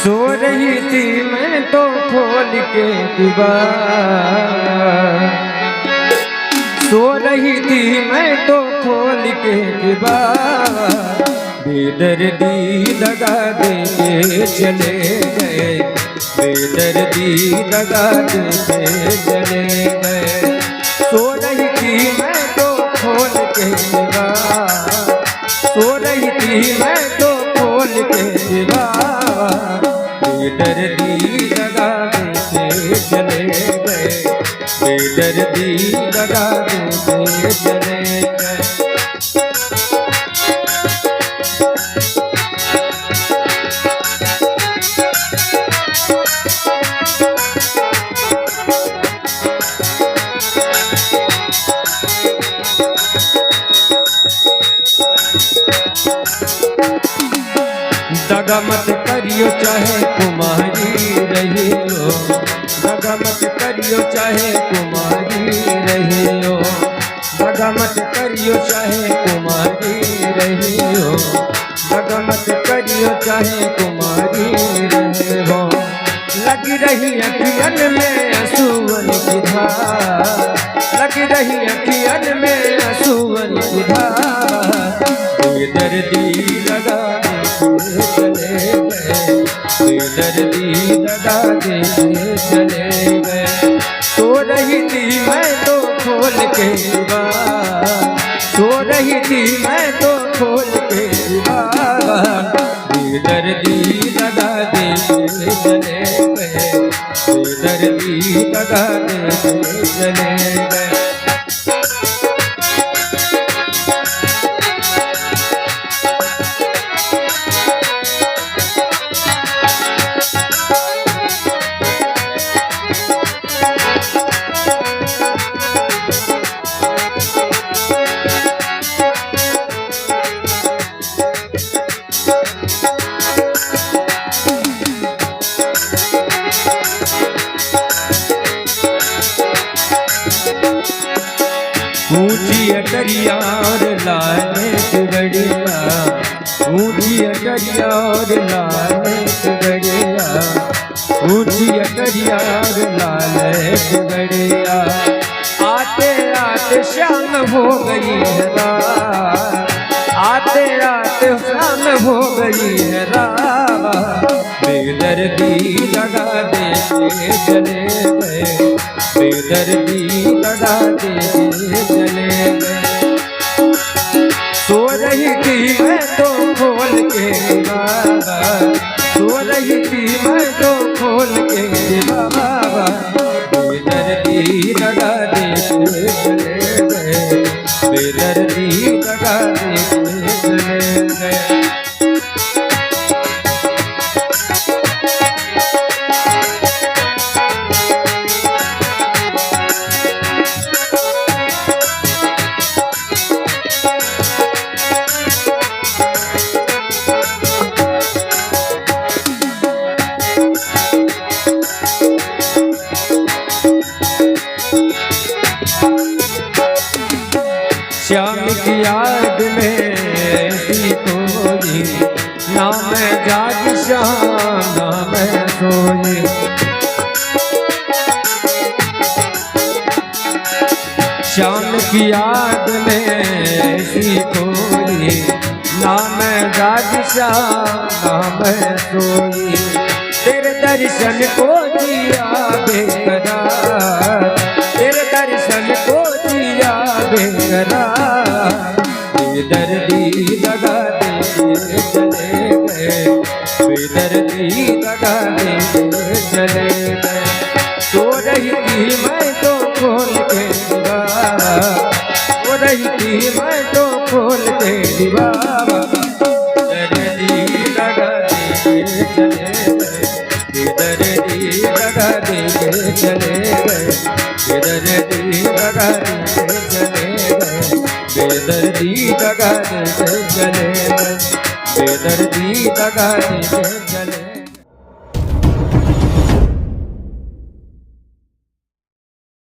सो रही थी मैं तो खोल के दीवार, सो रही थी मैं तो खोल के दीवार, बेदर्दी दगा दे के चले गए, बेदर्दी दगा दे के चले गए। सो रही थी मैं तो खोल के दीवार, सो रही थी मैं तो खोल के दीवार, बेदर्दी दगा दे के चले गए, बेदर्दी दगा दे के चले गए। दगा मत करियो चाहे कुमारी रही हो, दगा मत करियो चाहे कुमारी रही हो, दगा मत करियो चाहे कुमारी रही हो, दगा मत करियो चाहे कुमारी रही हो। लगी रही अखियन में आंसुअन की धार, लगी रही अखियन में आंसुअन की धार, बेदर्दी लगा चले गए, बेदर्दी दगा दे चले गए। सो रही थी मैं तो खोल के दीवार, सो रही थी मैं तो खोल के दीवार, बेदर्दी दगा दे चले गए, बेदर्दी दगा दे चले गए। ऊंची अटरिया और लाले गड़िया, ऊंची अटरिया और लाले गड़िया, ऊंची अटरिया और लाले गड़िया। आते आते शाम हो गई है रात, आते आते शाम हो गई है रात, बेदर्दी दगा दे चले गए, बेदर्दी दगा दे चले गए। सो रही थी मैं तो खोल के दीवार, सो रही थी मैं तो खोल के दीवार, बेदर्दी दगा दे चले गए, बेदर्दी दगा दे चले गए। श्याम की याद में ऐसी कोई ना मैं जाग शाम ना मैं सोई, श्याम की याद में ऐसी कोई ना मैं जाग शाम ना मैं सोई, तेरे दर्शन को जिया बेकरार, तेरे दर्शन को जिया बेकरार, बेदर्दी दगा दे चले गए, बेदर्दी दगा दे चले गए। सो रही थी मैं तो खोल के दीवार, सो रही थी मैं तो खोल के दीवार, बेदर्दी दगा दे चले गए, बेदर्दी दगा दे चले गए, बेदर्दी दगा दे चले गए, बेदर्दी दगा दे चले गए, बेदर्दी दगा दे चले।